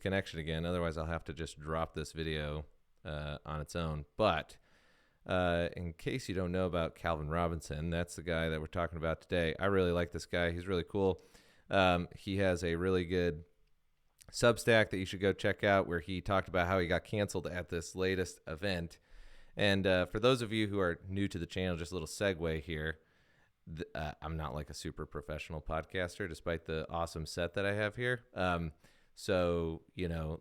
connection again. Otherwise, I'll have to just drop this video on its own. But in case you don't know about Calvin Robinson, that's the guy that we're talking about today. I really like this guy. He's really cool. He has a really good Substack that you should go check out, where he talked about how he got canceled at this latest event. And for those of you who are new to the channel, just a little segue here. I'm not like a super professional podcaster, despite the awesome set that I have here. So,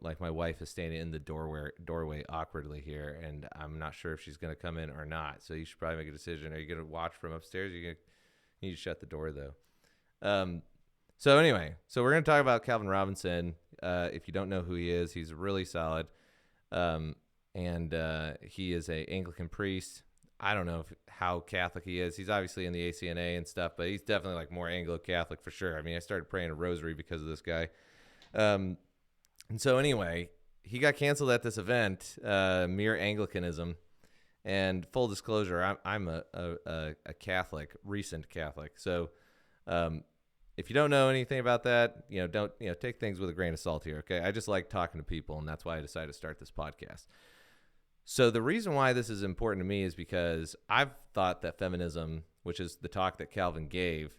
like my wife is standing in the doorway awkwardly here, and I'm not sure if she's going to come in or not. So you should probably make a decision. Are you going to watch from upstairs? You need to shut the door, though. So anyway, we're going to talk about Calvin Robinson. If you don't know who he is, he's really solid. And he is a Anglican priest. I don't know how Catholic he is. He's obviously in the ACNA and stuff, but he's definitely like more Anglo-Catholic for sure. I mean, I started praying a rosary because of this guy. And so anyway, he got canceled at this event, Mere Anglicanism. And full disclosure, I'm a Catholic, recent Catholic. So if you don't know anything about that, don't take things with a grain of salt here. Okay, I just like talking to people, and that's why I decided to start this podcast. So the reason why this is important to me is because I've thought that feminism, which is the talk that Calvin gave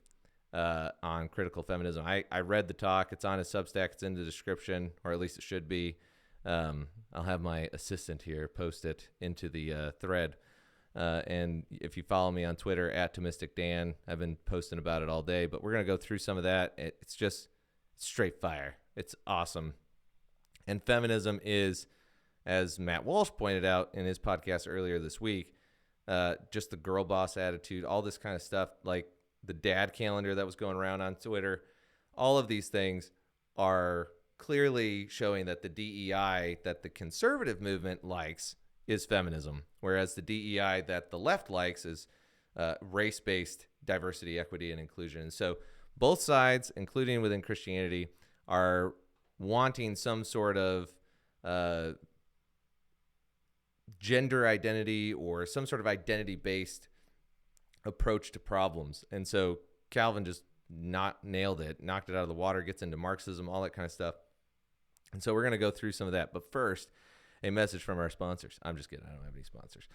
on critical feminism, I read the talk. It's on his Substack. It's in the description, or at least it should be. I'll have my assistant here post it into the thread. And if you follow me on Twitter, @ToMysticDan, I've been posting about it all day. But we're going to go through some of that. It's just straight fire. It's awesome. And feminism is, as Matt Walsh pointed out in his podcast earlier this week, just the girl boss attitude, all this kind of stuff, like the dad calendar that was going around on Twitter. All of these things are clearly showing that the DEI that the conservative movement likes is feminism, whereas the DEI that the left likes is race-based diversity, equity, and inclusion. And so both sides, including within Christianity, are wanting some sort of gender identity or some sort of identity-based approach to problems. And so Calvin just nailed it, knocked it out of the water, gets into Marxism, all that kind of stuff. And so we're going to go through some of that. But first, a message from our sponsors. I'm just kidding. I don't have any sponsors.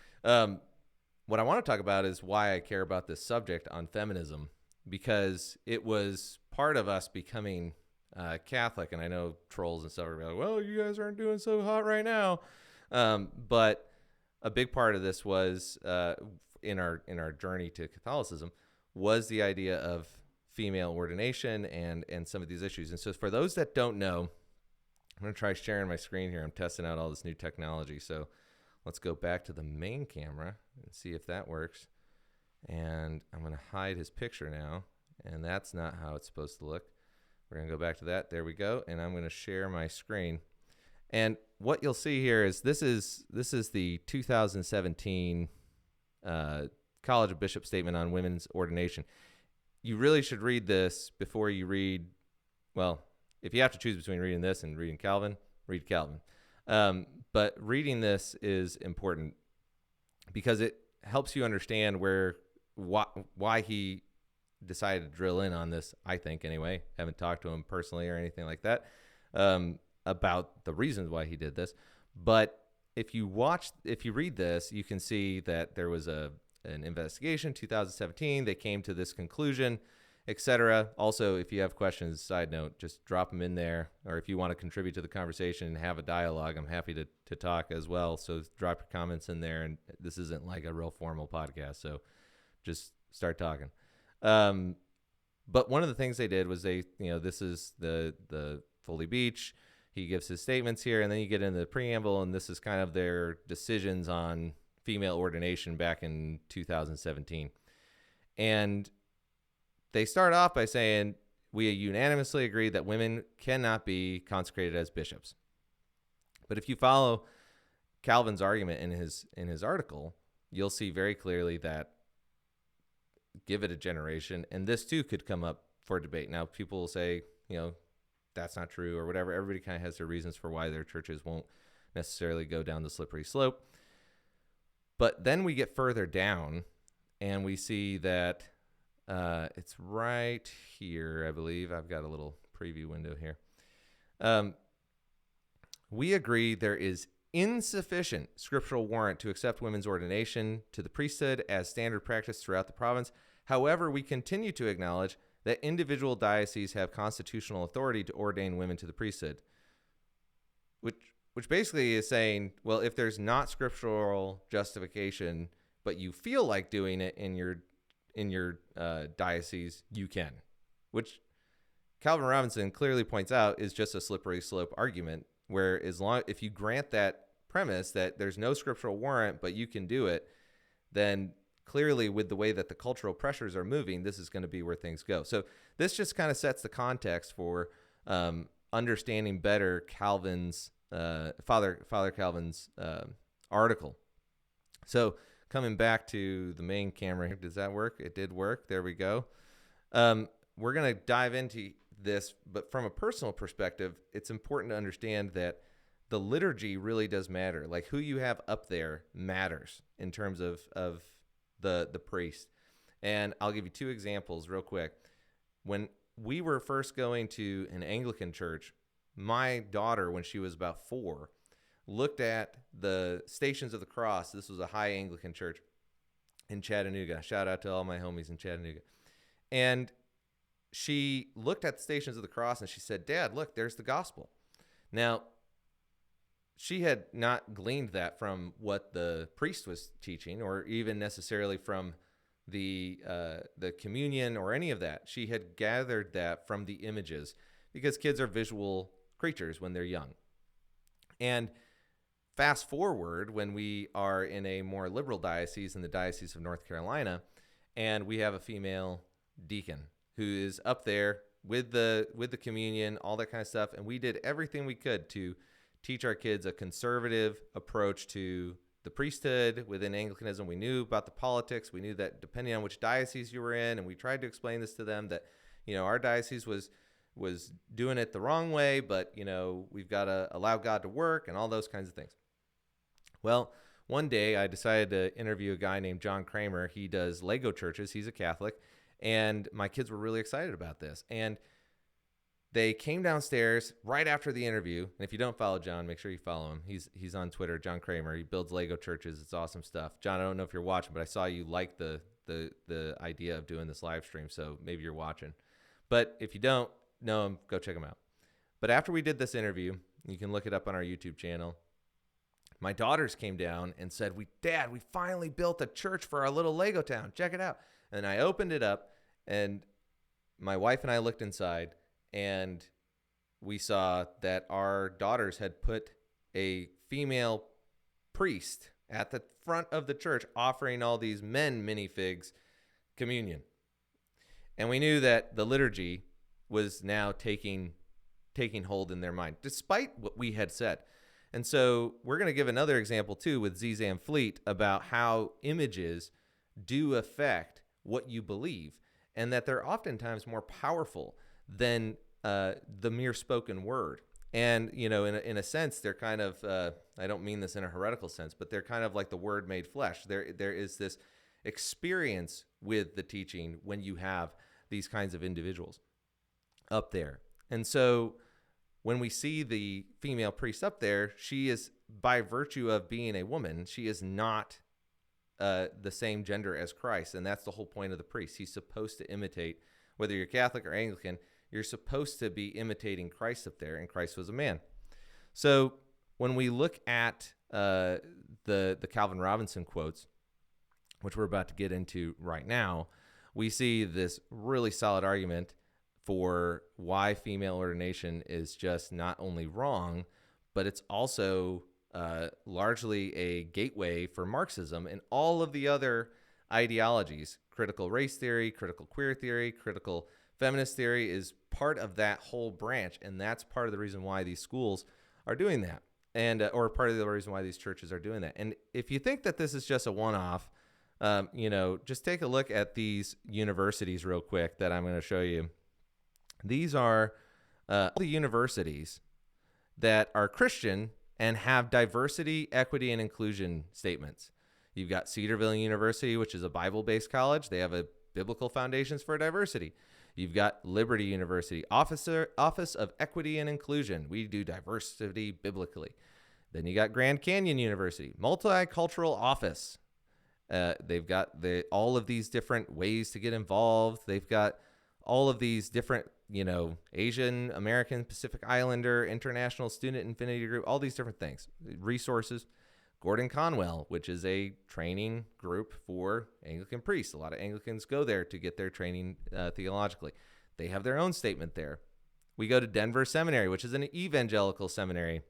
What I want to talk about is why I care about this subject on feminism, because it was part of us becoming Catholic. And I know trolls and stuff are like, well, you guys aren't doing so hot right now. But a big part of this was in our journey to Catholicism was the idea of female ordination and some of these issues. And so for those that don't know, I'm going to try sharing my screen here. I'm testing out all this new technology. So let's go back to the main camera and see if that works. And I'm going to hide his picture now. And that's not how it's supposed to look. We're going to go back to that. There we go. And I'm going to share my screen. And what you'll see here is this is the 2017 College of Bishops statement on women's ordination. You really should read this before you read, well, if you have to choose between reading this and reading Calvin, read Calvin. But reading this is important because it helps you understand why he decided to drill in on this, I think, anyway. Haven't talked to him personally or anything like that about the reasons why he did this. But if you read this, you can see that there was an investigation, 2017. They came to this conclusion, etc. Also, if you have questions, side note, just drop them in there. Or if you want to contribute to the conversation and have a dialogue, I'm happy to talk as well. So drop your comments in there. And this isn't like a real formal podcast, so just start talking. But one of the things they did was this is the Foley Beach. He gives his statements here, and then you get into the preamble, and this is kind of their decisions on female ordination back in 2017. And they start off by saying, we unanimously agree that women cannot be consecrated as bishops. But if you follow Calvin's argument in his article, you'll see very clearly that give it a generation, and this too could come up for debate. Now, people will say, that's not true or whatever. Everybody kind of has their reasons for why their churches won't necessarily go down the slippery slope. But then we get further down, and we see that it's right here, I believe. I've got a little preview window here. We agree there is insufficient scriptural warrant to accept women's ordination to the priesthood as standard practice throughout the province. However, we continue to acknowledge that individual dioceses have constitutional authority to ordain women to the priesthood, which basically is saying, well, if there's not scriptural justification, but you feel like doing it in your diocese, you can, which Calvin Robinson clearly points out is just a slippery slope argument, where if you grant that premise that there's no scriptural warrant, but you can do it, then clearly with the way that the cultural pressures are moving, this is going to be where things go. So this just kind of sets the context for understanding better Calvin's Father Calvin's article. So coming back to the main camera here, does that work? It did work. There we go. We're going to dive into this, but from a personal perspective, it's important to understand that the liturgy really does matter. Like who you have up there matters in terms of the priest. And I'll give you two examples real quick. When we were first going to an Anglican church, my daughter, when she was about 4, looked at the Stations of the Cross. This was a high Anglican church in Chattanooga. Shout out to all my homies in Chattanooga. And she looked at the Stations of the Cross and she said, "Dad, look, there's the gospel." Now, she had not gleaned that from what the priest was teaching, or even necessarily from the communion or any of that. She had gathered that from the images, because kids are visual creatures when they're young. And fast forward when we are in a more liberal diocese, in the Diocese of North Carolina, and we have a female deacon who is up there with the communion, all that kind of stuff. And we did everything we could to teach our kids a conservative approach to the priesthood within Anglicanism. We knew about the politics. We knew that depending on which diocese you were in, and we tried to explain this to them, that, our diocese was doing it the wrong way, but, we've got to allow God to work and all those kinds of things. Well, one day I decided to interview a guy named John Kramer. He does Lego churches. He's a Catholic. And my kids were really excited about this. And they came downstairs right after the interview. And if you don't follow John, make sure you follow him. He's on Twitter, John Kramer. He builds Lego churches. It's awesome stuff. John, I don't know if you're watching, but I saw you like the idea of doing this live stream, so maybe you're watching. But if you don't know him, go check him out. But after we did this interview, you can look it up on our YouTube channel, my daughters came down and said, Dad, we finally built a church for our little Lego town. Check it out. And I opened it up, and my wife and I looked inside, and we saw that our daughters had put a female priest at the front of the church offering all these men minifigs communion. And we knew that the liturgy was now taking hold in their mind, despite what we had said. And so we're going to give another example, too, with Zizan Fleet, about how images do affect what you believe, and that they're oftentimes more powerful than the mere spoken word. And, in a sense, they're kind of, I don't mean this in a heretical sense, but they're kind of like the word made flesh. There is this experience with the teaching when you have these kinds of individuals up there. And so when we see the female priest up there, she is, by virtue of being a woman, she is not the same gender as Christ. And that's the whole point of the priest. He's supposed to imitate, whether you're Catholic or Anglican, you're supposed to be imitating Christ up there, and Christ was a man. So when we look at the Calvin Robinson quotes, which we're about to get into right now, we see this really solid argument for why female ordination is just not only wrong, but it's also largely a gateway for Marxism and all of the other ideologies. Critical race theory, critical queer theory, critical feminist theory is part of that whole branch, and that's part of the reason why these schools are doing that, and or part of the reason why these churches are doing that. And if you think that this is just a one-off, just take a look at these universities real quick that I'm going to show you. These are all the universities that are Christian and have diversity, equity, and inclusion statements. You've got Cedarville University, which is a Bible-based college. They have a biblical foundations for diversity. You've got Liberty University, Office of Equity and Inclusion. We do diversity biblically. Then you got Grand Canyon University, Multicultural Office. They've got all of these different ways to get involved. They've got all of these different, Asian American, Pacific Islander, International Student Infinity Group, all these different things, resources. Gordon Conwell, which is a training group for Anglican priests. A lot of Anglicans go there to get their training theologically. They have their own statement there. We go to Denver Seminary, which is an evangelical seminary.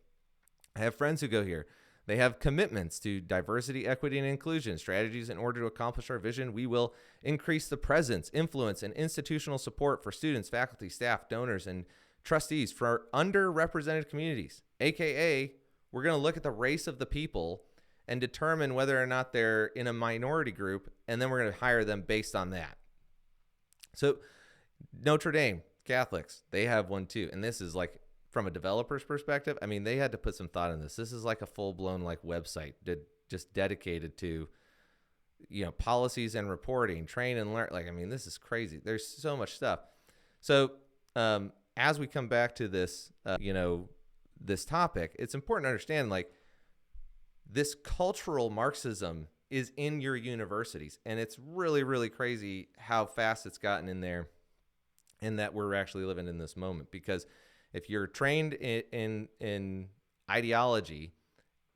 I have friends who go here. They have commitments to diversity, equity, and inclusion, strategies in order to accomplish our vision. We will increase the presence, influence, and institutional support for students, faculty, staff, donors, and trustees for underrepresented communities, aka we're going to look at the race of the people and determine whether or not they're in a minority group, and then we're going to hire them based on that. So Notre Dame, Catholics, they have one too. And this is like, from a developer's perspective, I mean, they had to put some thought in this. This is like a full-blown website just dedicated to, policies and reporting, train and learn. This is crazy. There's so much stuff. So as we come back to this, this topic, it's important to understand this cultural Marxism is in your universities, and it's really, really crazy how fast it's gotten in there, and that we're actually living in this moment. Because if you're trained in ideology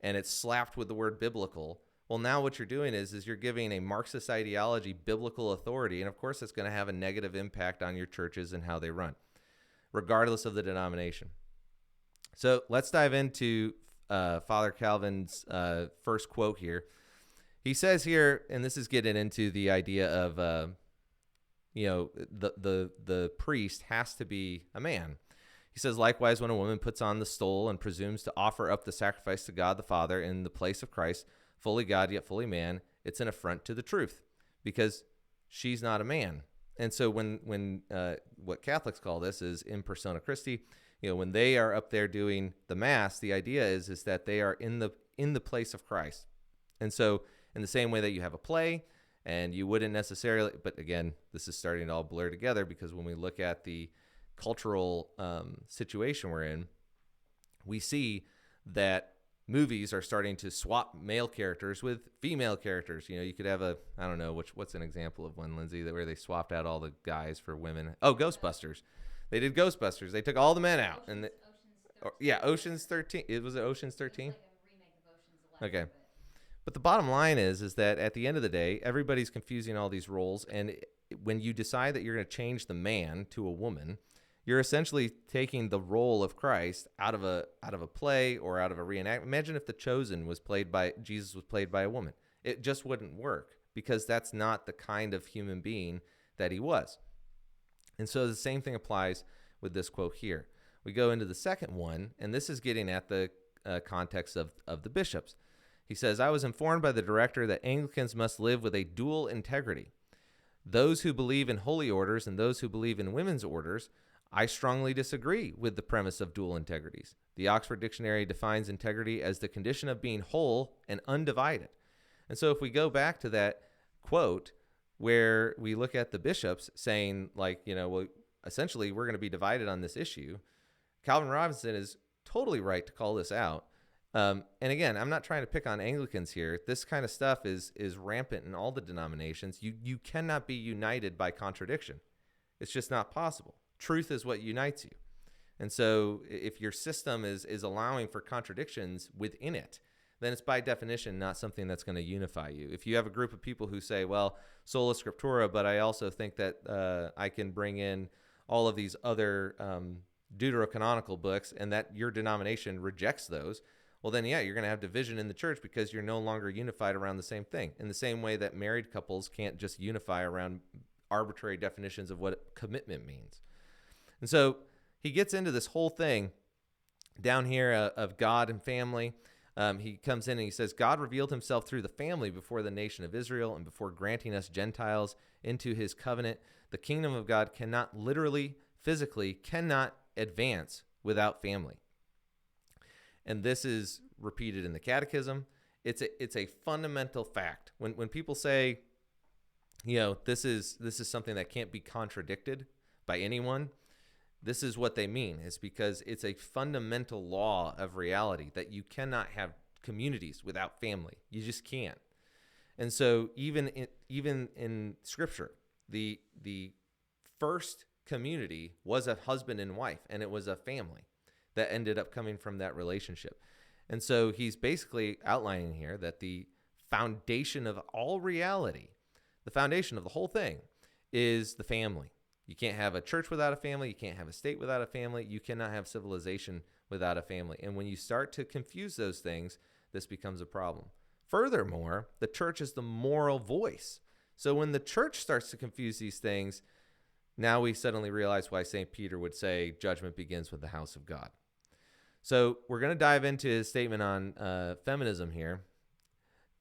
and it's slapped with the word biblical, well, now what you're doing is you're giving a Marxist ideology biblical authority, and of course it's going to have a negative impact on your churches and how they run, regardless of the denomination. So let's dive into Father Calvin's first quote here. He says here, and this is getting into the idea of, the priest has to be a man. He says, likewise, when a woman puts on the stole and presumes to offer up the sacrifice to God the Father in the place of Christ, fully God yet fully man, it's an affront to the truth, because she's not a man. And so when what Catholics call this is in persona Christi, when they are up there doing the Mass, the idea is that they are in the place of Christ. And so in the same way that you have a play, and you wouldn't necessarily, but again, this is starting to all blur together, because when we look at the cultural situation we're in, we see that movies are starting to swap male characters with female characters. You could have I don't know, what's an example of one, Lindsay, where they swapped out all the guys for women? Oh, Ghostbusters. They did Ghostbusters. They took all the men out. Ocean's 13. It was Ocean's 13? It was like a remake of Ocean's 11. Okay. But the bottom line is that at the end of the day, everybody's confusing all these roles. And when you decide that you're going to change the man to a woman, you're essentially taking the role of Christ out of a play or out of a reenactment. Imagine if Jesus was played by a woman. It just wouldn't work, because that's not the kind of human being that he was. And so the same thing applies with this quote here. We go into the second one, and this is getting at the context of the bishops. He says, I was informed by the director that Anglicans must live with a dual integrity. Those who believe in holy orders and those who believe in women's orders, I strongly disagree with the premise of dual integrities. The Oxford Dictionary defines integrity as the condition of being whole and undivided. And so if we go back to that quote where we look at the bishops saying, essentially we're going to be divided on this issue, Calvin Robinson is totally right to call this out. And again, I'm not trying to pick on Anglicans here. This kind of stuff is rampant in all the denominations. You cannot be united by contradiction. It's just not possible. Truth is what unites you. And so if your system is allowing for contradictions within it, then it's by definition not something that's going to unify you. If you have a group of people who say, well, sola scriptura, but I also think that I can bring in all of these other deuterocanonical books, and that your denomination rejects those, well, then, you're going to have division in the church, because you're no longer unified around the same thing. In the same way that married couples can't just unify around arbitrary definitions of what commitment means. And so he gets into this whole thing down here of God and family. He comes in and he says, God revealed himself through the family before the nation of Israel, and before granting us Gentiles into his covenant. The kingdom of God cannot physically advance without family. And this is repeated in the Catechism. It's a fundamental fact. When people say, this is something that can't be contradicted by anyone, this is what they mean. It's because it's a fundamental law of reality that you cannot have communities without family. You just can't. And so even in Scripture, the first community was a husband and wife, and it was a family that ended up coming from that relationship. And so he's basically outlining here that the foundation of all reality, the foundation of the whole thing, is the family. You can't have a church without a family. You can't have a state without a family. You cannot have civilization without a family. And when you start to confuse those things, this becomes a problem. Furthermore, the church is the moral voice. So when the church starts to confuse these things, now we suddenly realize why St. Peter would say judgment begins with the house of God. So we're going to dive into his statement on feminism here.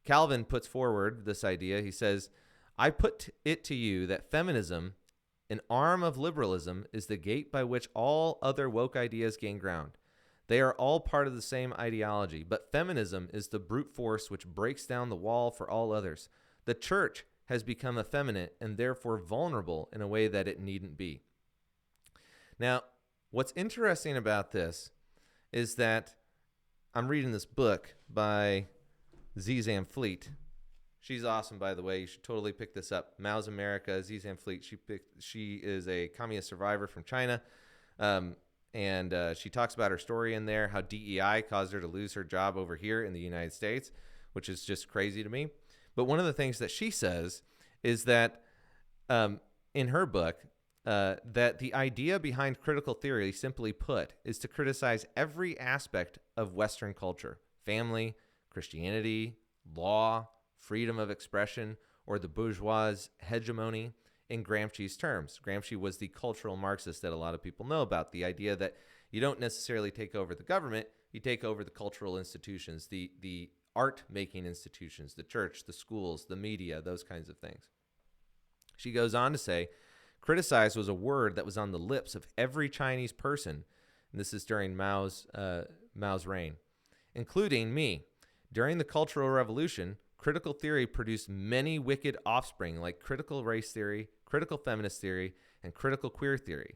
Calvin puts forward this idea. He says, I put it to you that feminism, an arm of liberalism, is the gate by which all other woke ideas gain ground. They are all part of the same ideology, but feminism is the brute force which breaks down the wall for all others. The church has become effeminate and therefore vulnerable in a way that it needn't be. Now, what's interesting about this is that I'm reading this book by Zizan Fleet. She's awesome, by the way. You should totally pick this up. Mao's America, Zizan Fleet. She is a communist survivor from China. And she talks about her story in there, how DEI caused her to lose her job over here in the United States, which is just crazy to me. But one of the things that she says is that in her book, that the idea behind critical theory, simply put, is to criticize every aspect of Western culture: family, Christianity, law, freedom of expression, or the bourgeois hegemony. In Gramsci's terms, Gramsci was the cultural Marxist that a lot of people know about. The idea that you don't necessarily take over the government, you take over the cultural institutions, the art-making institutions, the church, the schools, the media, those kinds of things. She goes on to say, criticize was a word that was on the lips of every Chinese person, and this is during Mao's reign, including me. During the Cultural Revolution, critical theory produced many wicked offspring like critical race theory, critical feminist theory, and critical queer theory.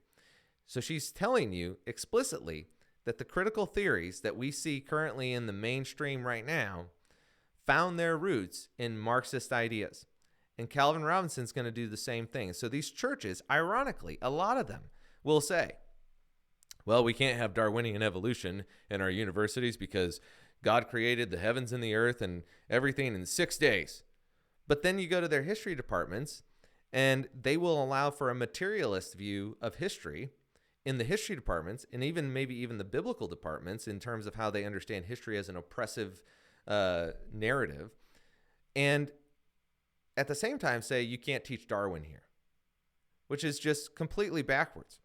So she's telling you explicitly that the critical theories that we see currently in the mainstream right now found their roots in Marxist ideas. And Calvin Robinson's going to do the same thing. So these churches, ironically, a lot of them will say, well, we can't have Darwinian evolution in our universities because God created the heavens and the earth and everything in 6 days. But then you go to their history departments, and they will allow for a materialist view of history in the history departments, and maybe even the biblical departments in terms of how they understand history as an oppressive narrative. And at the same time say you can't teach Darwin here, which is just completely backwards.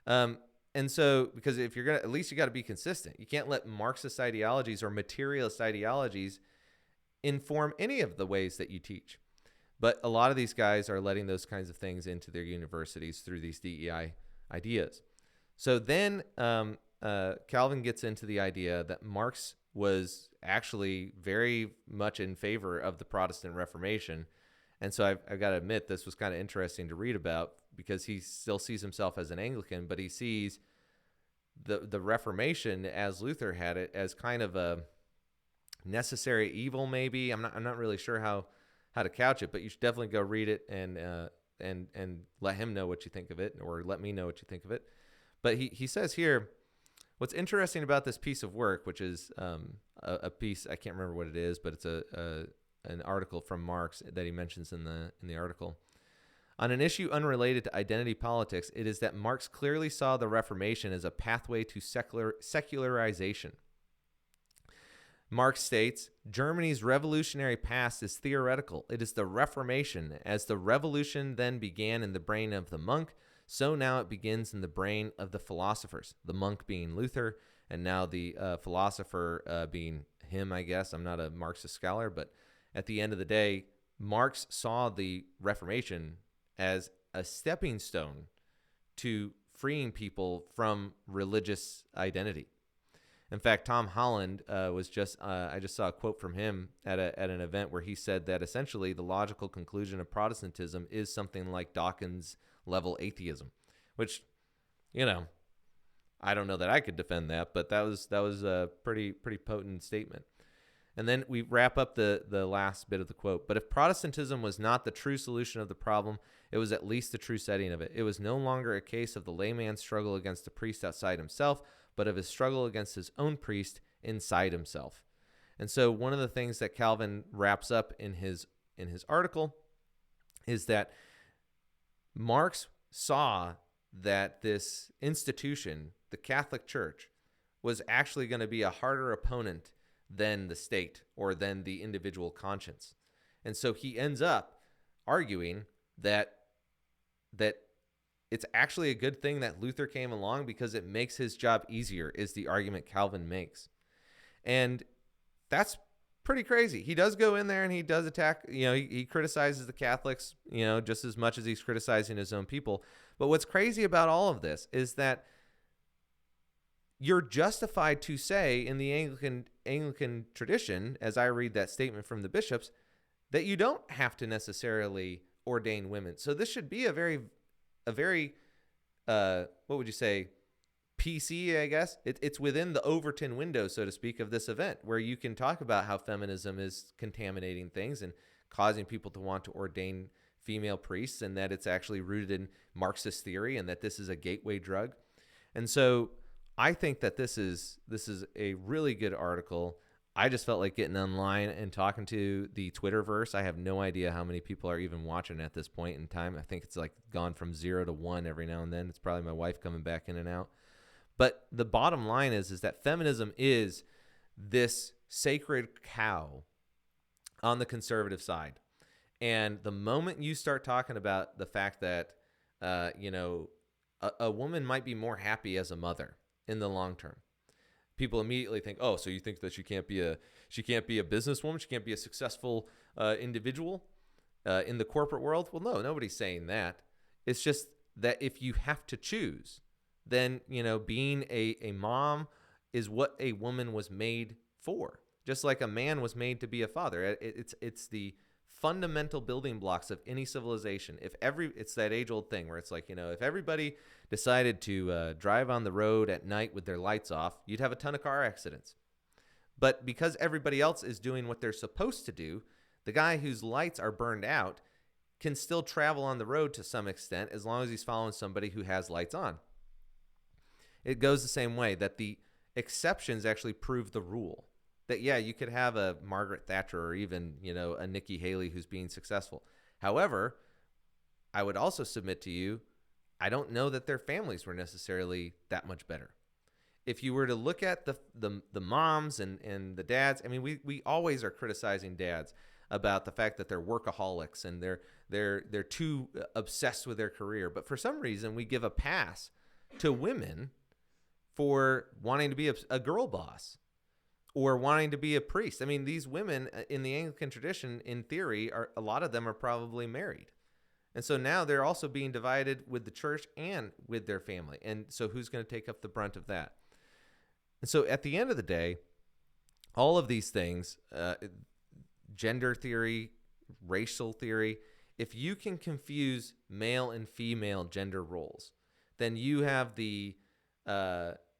And so, because if you're going to, at least you got to be consistent. You can't let Marxist ideologies or materialist ideologies inform any of the ways that you teach. But a lot of these guys are letting those kinds of things into their universities through these DEI ideas. So then Calvin gets into the idea that Marx was actually very much in favor of the Protestant Reformation. And so I've got to admit, this was kind of interesting to read about, because he still sees himself as an Anglican, but he sees the Reformation, as Luther had it, as kind of a necessary evil. Maybe I'm not really sure how to couch it, but you should definitely go read it and let him know what you think of it, or let me know what you think of it. But he says here, what's interesting about this piece of work, which is a piece, I can't remember what it is, but it's an article from Marx that he mentions in the article. On an issue unrelated to identity politics, it is that Marx clearly saw the Reformation as a pathway to secularization. Marx states, Germany's revolutionary past is theoretical. It is the Reformation. As the revolution then began in the brain of the monk, so now it begins in the brain of the philosophers, the monk being Luther, and now the philosopher being him, I guess. I'm not a Marxist scholar, but at the end of the day, Marx saw the Reformation as a stepping stone to freeing people from religious identity. In fact, Tom Holland was I just saw a quote from him at an event where he said that essentially the logical conclusion of Protestantism is something like Dawkins level atheism, which, you know, I don't know that I could defend that, but that was a pretty potent statement. And then we wrap up the last bit of the quote. But if Protestantism was not the true solution of the problem, it was at least the true setting of it. It was no longer a case of the layman's struggle against the priest outside himself, but of his struggle against his own priest inside himself. And so one of the things that Calvin wraps up in his article is that Marx saw that this institution, the Catholic Church, was actually going to be a harder opponent than the state or than the individual conscience. And so he ends up arguing that it's actually a good thing that Luther came along because it makes his job easier, is the argument Calvin makes. And that's pretty crazy. He does go in there and he does attack, he criticizes the Catholics, just as much as he's criticizing his own people. But what's crazy about all of this is that you're justified to say in the Anglican tradition, as I read that statement from the bishops, that you don't have to necessarily ordain women. So this should be a very what would you say, PC, I guess. It's within the Overton window, so to speak, of this event, where you can talk about how feminism is contaminating things and causing people to want to ordain female priests, and that it's actually rooted in Marxist theory and that this is a gateway drug. And so I think that this is a really good article. I just felt like getting online and talking to the Twitterverse. I have no idea how many people are even watching at this point in time. I think it's like gone from 0 to 1 every now and then. It's probably my wife coming back in and out. But the bottom line is that feminism is this sacred cow on the conservative side. And the moment you start talking about the fact that, a woman might be more happy as a mother in the long term, people immediately think, oh, so you think that she can't be a businesswoman, she can't be a successful individual in the corporate world? Well, no, nobody's saying that. It's just that if you have to choose, then being a mom is what a woman was made for, just like a man was made to be a father. It's the fundamental building blocks of any civilization. It's that age-old thing where it's like, if everybody decided to drive on the road at night with their lights off, you'd have a ton of car accidents. But because everybody else is doing what they're supposed to do, the guy whose lights are burned out can still travel on the road to some extent as long as he's following somebody who has lights on. It goes the same way, that the exceptions actually prove the rule. That, yeah, you could have a Margaret Thatcher or even, a Nikki Haley who's being successful. However, I would also submit to you, I don't know that their families were necessarily that much better. If you were to look at the moms and the dads, I mean, we always are criticizing dads about the fact that they're workaholics and they're too obsessed with their career. But for some reason, we give a pass to women for wanting to be a girl boss or wanting to be a priest. I mean, these women in the Anglican tradition, in theory, a lot of them are probably married. And so now they're also being divided with the church and with their family. And so who's going to take up the brunt of that? And so at the end of the day, all of these things, gender theory, racial theory, if you can confuse male and female gender roles, then you have the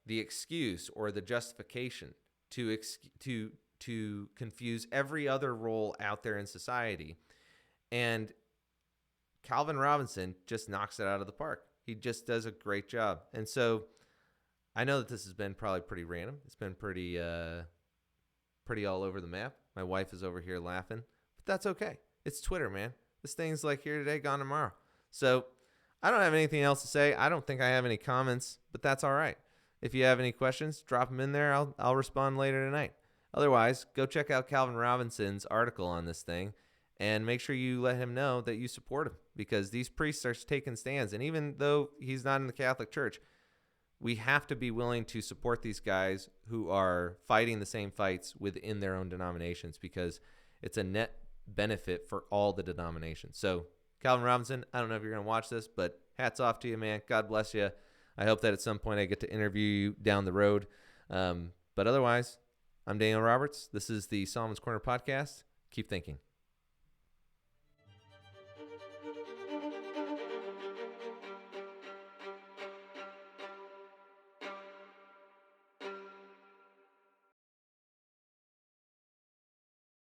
excuse or the justification to confuse every other role out there in society. And Calvin Robinson just knocks it out of the park. He just does a great job. And so I know that this has been probably pretty random. It's been pretty all over the map. My wife is over here laughing, but that's okay. It's Twitter, man. This thing's like here today, gone tomorrow. So I don't have anything else to say. I don't think I have any comments, but that's all right. If you have any questions, drop them in there. I'll respond later tonight. Otherwise, go check out Calvin Robinson's article on this thing and make sure you let him know that you support him, because these priests are taking stands. And even though he's not in the Catholic Church, we have to be willing to support these guys who are fighting the same fights within their own denominations, because it's a net benefit for all the denominations. So Calvin Robinson, I don't know if you're going to watch this, but hats off to you, man. God bless you. I hope that at some point I get to interview you down the road. But otherwise, I'm Daniel Roberts. This is the Solomon's Corner podcast. Keep thinking.